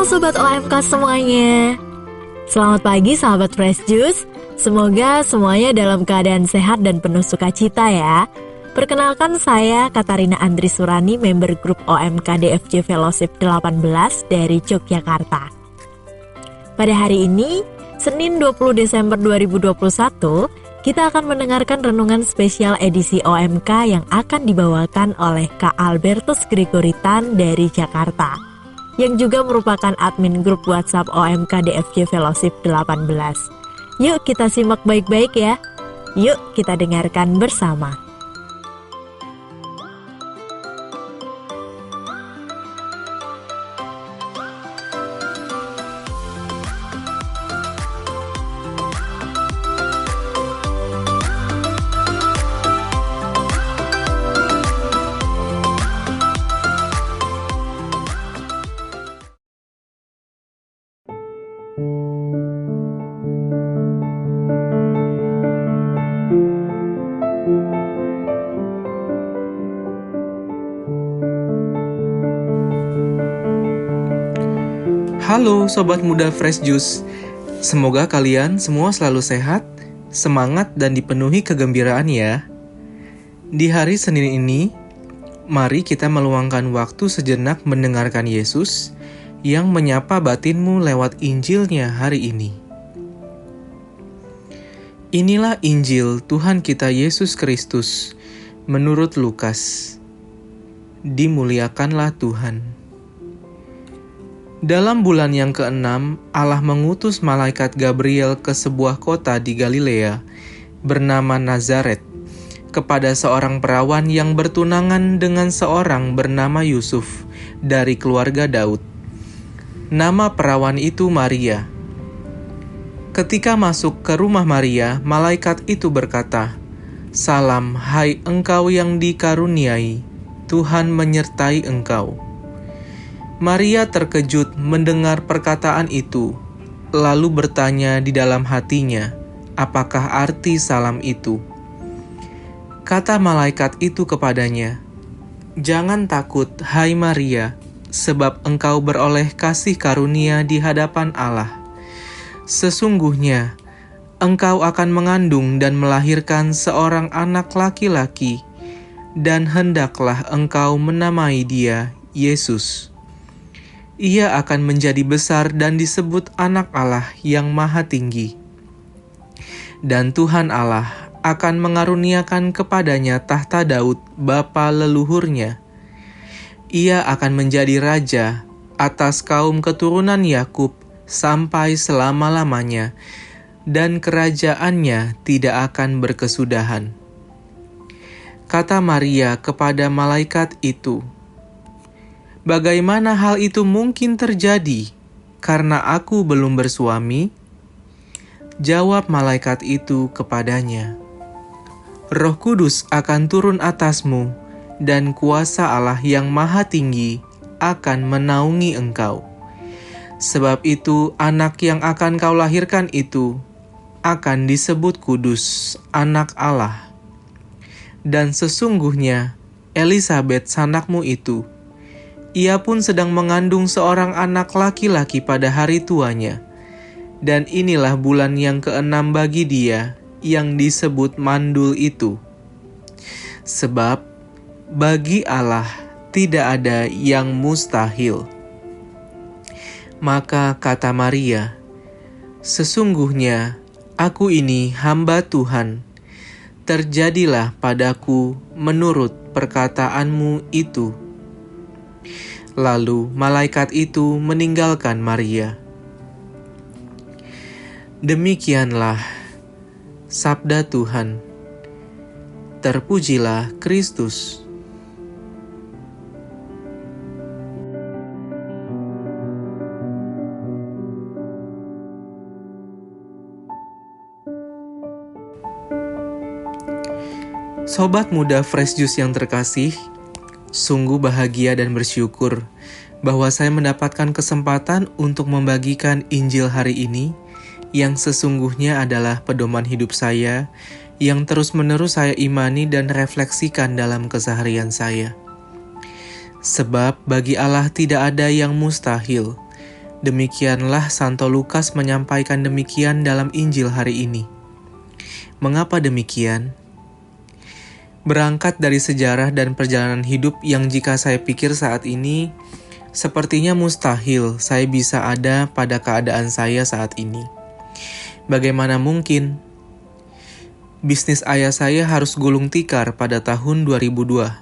Sobat OMK semuanya. Selamat pagi sahabat Fresh Juice. Semoga semuanya dalam keadaan sehat dan penuh sukacita ya. Perkenalkan saya Katarina Andri Surani, member grup OMK DFJ Fellowship 18 dari Yogyakarta. Pada hari ini, Senin 20 Desember 2021, kita akan mendengarkan renungan spesial edisi OMK yang akan dibawakan oleh Kak Albertus Gregoritan dari Jakarta, yang juga merupakan admin grup WhatsApp OMK DFJ Fellowship 18. Yuk kita simak baik-baik ya. Yuk kita dengarkan bersama. Halo Sobat Muda Fresh Juice, semoga kalian semua selalu sehat, semangat dan dipenuhi kegembiraan ya. Di hari Senin ini, mari kita meluangkan waktu sejenak mendengarkan Yesus yang menyapa batinmu lewat Injilnya hari ini. Inilah Injil Tuhan kita Yesus Kristus menurut Lukas. Dimuliakanlah Tuhan. Dalam bulan yang ke-6, Allah mengutus malaikat Gabriel ke sebuah kota di Galilea bernama Nazaret kepada seorang perawan yang bertunangan dengan seorang bernama Yusuf dari keluarga Daud. Nama perawan itu Maria. Ketika masuk ke rumah Maria, malaikat itu berkata, "Salam, hai engkau yang dikaruniai, Tuhan menyertai engkau." Maria terkejut mendengar perkataan itu, lalu bertanya di dalam hatinya, apakah arti salam itu? Kata malaikat itu kepadanya, "Jangan takut, hai Maria, sebab engkau beroleh kasih karunia di hadapan Allah. Sesungguhnya, engkau akan mengandung dan melahirkan seorang anak laki-laki, dan hendaklah engkau menamai dia Yesus. Ia akan menjadi besar dan disebut Anak Allah yang Maha Tinggi. Dan Tuhan Allah akan mengaruniakan kepadanya tahta Daud, bapa leluhurnya. Ia akan menjadi raja atas kaum keturunan Yakub sampai selama-lamanya, dan kerajaannya tidak akan berkesudahan." Kata Maria kepada malaikat itu, "Bagaimana hal itu mungkin terjadi, karena aku belum bersuami?" Jawab malaikat itu kepadanya, "Roh Kudus akan turun atasmu, dan kuasa Allah yang Maha Tinggi akan menaungi engkau. Sebab itu anak yang akan kau lahirkan itu akan disebut kudus, Anak Allah. Dan sesungguhnya Elisabet sanakmu itu, ia pun sedang mengandung seorang anak laki-laki pada hari tuanya. Dan inilah bulan yang ke-6 bagi dia yang disebut mandul itu. Sebab bagi Allah tidak ada yang mustahil." Maka kata Maria, "Sesungguhnya aku ini hamba Tuhan. Terjadilah padaku menurut perkataanmu itu." Lalu malaikat itu meninggalkan Maria. Demikianlah sabda Tuhan. Terpujilah Kristus. Sobat Muda Fresh Juice yang terkasih, sungguh bahagia dan bersyukur bahwa saya mendapatkan kesempatan untuk membagikan Injil hari ini yang sesungguhnya adalah pedoman hidup saya yang terus-menerus saya imani dan refleksikan dalam keseharian saya. Sebab bagi Allah tidak ada yang mustahil, Demikianlah Santo Lukas menyampaikan demikian dalam Injil hari ini. Mengapa demikian? Berangkat dari sejarah dan perjalanan hidup yang jika saya pikir saat ini, sepertinya mustahil saya bisa ada pada keadaan saya saat ini. Bagaimana mungkin? Bisnis ayah saya harus gulung tikar pada tahun 2002,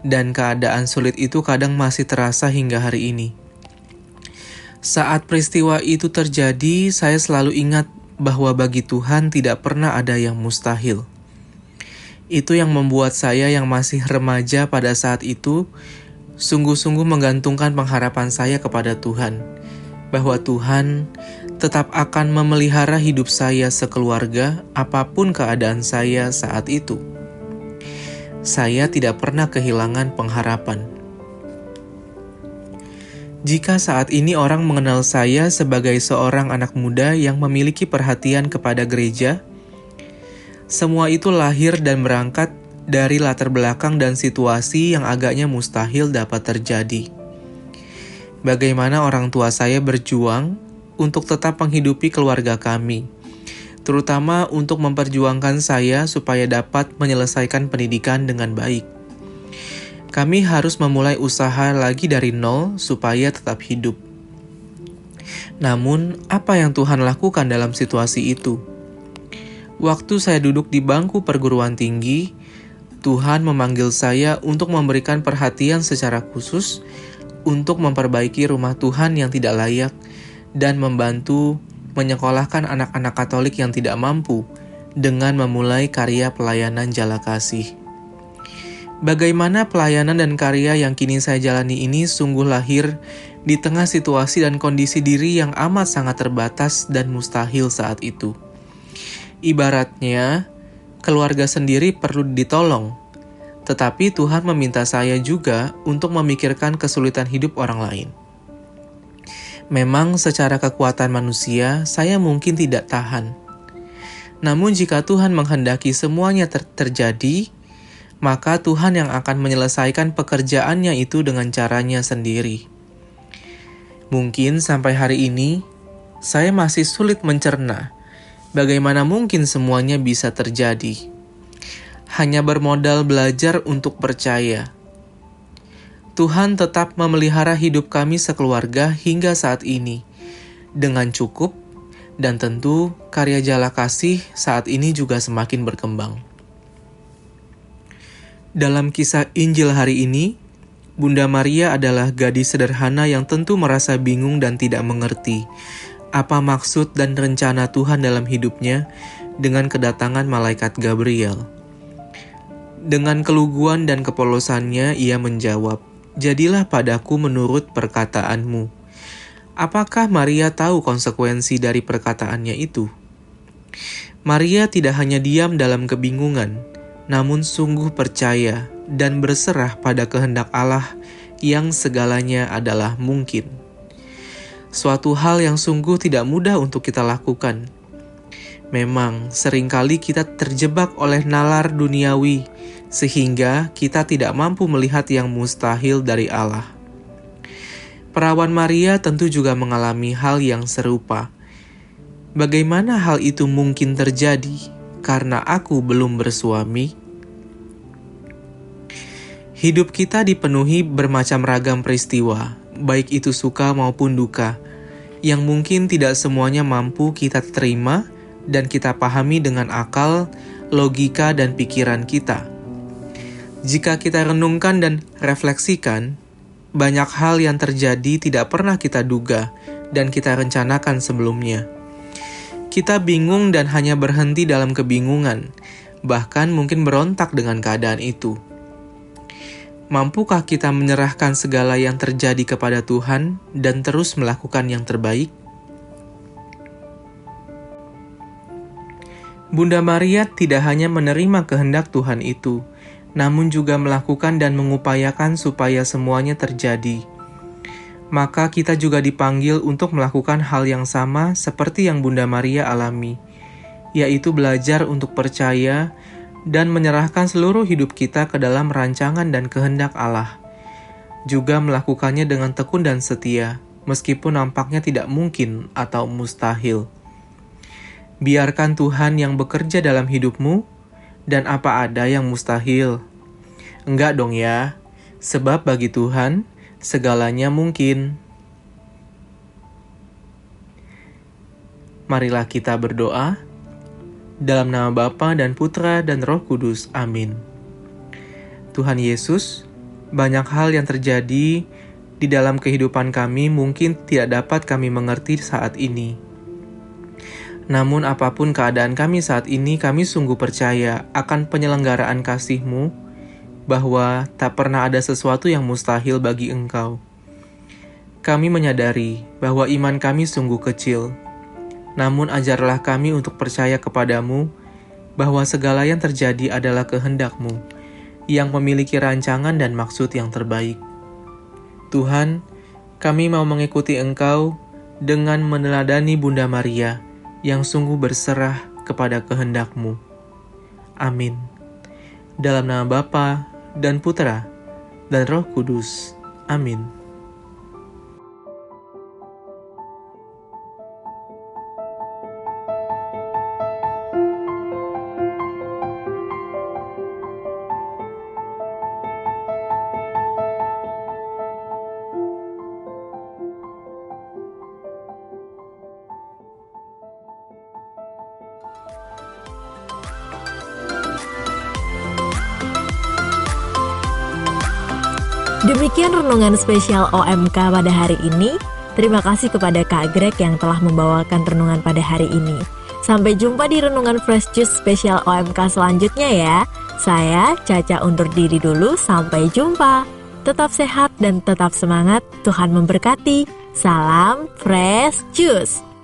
dan keadaan sulit itu kadang masih terasa hingga hari ini. Saat peristiwa itu terjadi, saya selalu ingat bahwa bagi Tuhan tidak pernah ada yang mustahil. Itu yang membuat saya yang masih remaja pada saat itu sungguh-sungguh menggantungkan pengharapan saya kepada Tuhan, bahwa Tuhan tetap akan memelihara hidup saya sekeluarga apapun keadaan saya saat itu. Saya tidak pernah kehilangan pengharapan. Jika saat ini orang mengenal saya sebagai seorang anak muda yang memiliki perhatian kepada gereja, semua itu lahir dan berangkat dari latar belakang dan situasi yang agaknya mustahil dapat terjadi. Bagaimana orang tua saya berjuang untuk tetap menghidupi keluarga kami, terutama untuk memperjuangkan saya supaya dapat menyelesaikan pendidikan dengan baik. Kami harus memulai usaha lagi dari nol supaya tetap hidup. Namun, apa yang Tuhan lakukan dalam situasi itu? Waktu saya duduk di bangku perguruan tinggi, Tuhan memanggil saya untuk memberikan perhatian secara khusus untuk memperbaiki rumah Tuhan yang tidak layak dan membantu menyekolahkan anak-anak Katolik yang tidak mampu dengan memulai karya pelayanan jala kasih. Bagaimana pelayanan dan karya yang kini saya jalani ini sungguh lahir di tengah situasi dan kondisi diri yang amat sangat terbatas dan mustahil saat itu. Ibaratnya, keluarga sendiri perlu ditolong, tetapi Tuhan meminta saya juga untuk memikirkan kesulitan hidup orang lain. Memang secara kekuatan manusia, saya mungkin tidak tahan. Namun jika Tuhan menghendaki semuanya terjadi, maka Tuhan yang akan menyelesaikan pekerjaannya itu dengan caranya sendiri. Mungkin sampai hari ini, saya masih sulit mencerna bagaimana mungkin semuanya bisa terjadi. Hanya bermodal belajar untuk percaya. Tuhan tetap memelihara hidup kami sekeluarga hingga saat ini, dengan cukup, dan tentu karya jala kasih saat ini juga semakin berkembang. Dalam kisah Injil hari ini, Bunda Maria adalah gadis sederhana yang tentu merasa bingung dan tidak mengerti apa maksud dan rencana Tuhan dalam hidupnya dengan kedatangan malaikat Gabriel. Dengan keluguan dan kepolosannya, ia menjawab, "Jadilah padaku menurut perkataanmu." Apakah Maria tahu konsekuensi dari perkataannya itu? Maria tidak hanya diam dalam kebingungan, namun sungguh percaya dan berserah pada kehendak Allah yang segalanya adalah mungkin. Suatu hal yang sungguh tidak mudah untuk kita lakukan. Memang seringkali kita terjebak oleh nalar duniawi, sehingga kita tidak mampu melihat yang mustahil dari Allah. Perawan Maria tentu juga mengalami hal yang serupa. Bagaimana hal itu mungkin terjadi? Karena aku belum bersuami. Hidup kita dipenuhi bermacam ragam peristiwa, baik itu suka maupun duka, yang mungkin tidak semuanya mampu kita terima dan kita pahami dengan akal, logika, dan pikiran kita. Jika kita renungkan dan refleksikan, banyak hal yang terjadi tidak pernah kita duga dan kita rencanakan sebelumnya. Kita bingung dan hanya berhenti dalam kebingungan, bahkan mungkin berontak dengan keadaan itu. Mampukah kita menyerahkan segala yang terjadi kepada Tuhan dan terus melakukan yang terbaik? Bunda Maria tidak hanya menerima kehendak Tuhan itu, namun juga melakukan dan mengupayakan supaya semuanya terjadi. Maka kita juga dipanggil untuk melakukan hal yang sama seperti yang Bunda Maria alami, yaitu belajar untuk percaya dan menyerahkan seluruh hidup kita ke dalam rancangan dan kehendak Allah. Juga melakukannya dengan tekun dan setia, meskipun nampaknya tidak mungkin atau mustahil. Biarkan Tuhan yang bekerja dalam hidupmu, dan apa ada yang mustahil? Enggak dong ya, sebab bagi Tuhan segalanya mungkin. Marilah kita berdoa. Dalam nama Bapa dan Putra dan Roh Kudus. Amin. Tuhan Yesus, banyak hal yang terjadi di dalam kehidupan kami mungkin tidak dapat kami mengerti saat ini. Namun apapun keadaan kami saat ini, kami sungguh percaya akan penyelenggaraan kasih-Mu, bahwa tak pernah ada sesuatu yang mustahil bagi Engkau. Kami menyadari bahwa iman kami sungguh kecil, namun ajarlah kami untuk percaya kepadamu bahwa segala yang terjadi adalah kehendak-Mu yang memiliki rancangan dan maksud yang terbaik. Tuhan, kami mau mengikuti Engkau dengan meneladani Bunda Maria yang sungguh berserah kepada kehendak-Mu. Amin. Dalam nama Bapa dan Putra dan Roh Kudus. Amin. Demikian renungan spesial OMK pada hari ini. Terima kasih kepada Kak Greg yang telah membawakan renungan pada hari ini. Sampai jumpa di renungan Fresh Juice spesial OMK selanjutnya ya. Saya Caca undur diri dulu, sampai jumpa. Tetap sehat dan tetap semangat, Tuhan memberkati. Salam Fresh Juice.